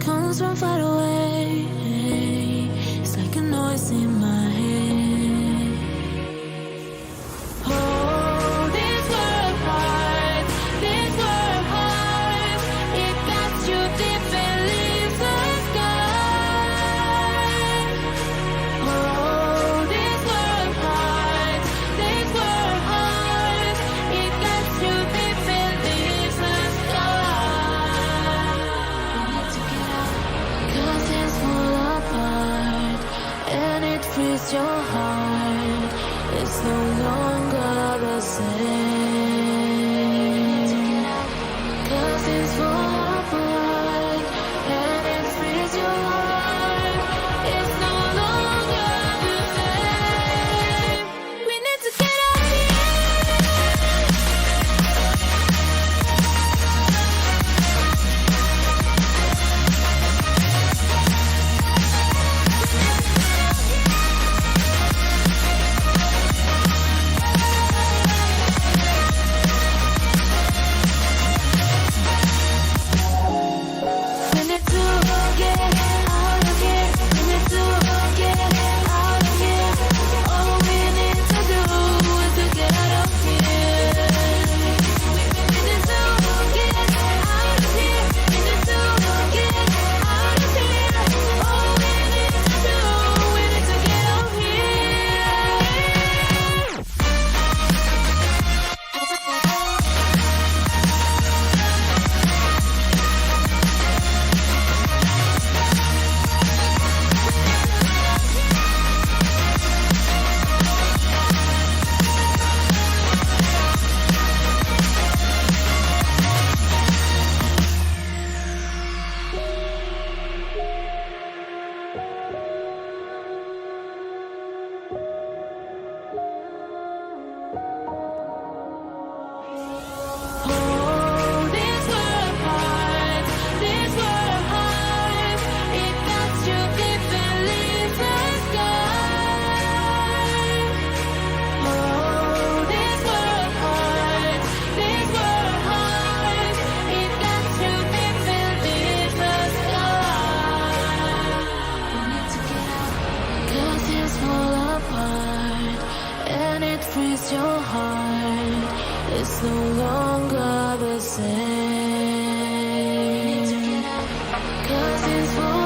comes from far away. It's like a noise in my head. Oh, this world heart, this world heart, it got you deep and leaves the sky. Oh, this world heart, it got you deep and leaves the sky. We need to get out, 'cause it's full apart, and it frees your heart. It's no longer the same. 'Cause it's full apart, and it frees your heart. It's no longer the same. We need to get out of here. We need to get out of here. We need to get out of here. All we need to do is to get out of here. We need to get out of here. We need to get out of here. All we need to do, we need to get out of Oh, this world heart, it got you deep and leaves the sky. Oh, this world heart, it got you deep and leaves the sky. We need to get out, 'cause it's full apart, and it frees your heart. It's no longer the same. 'Cause it's full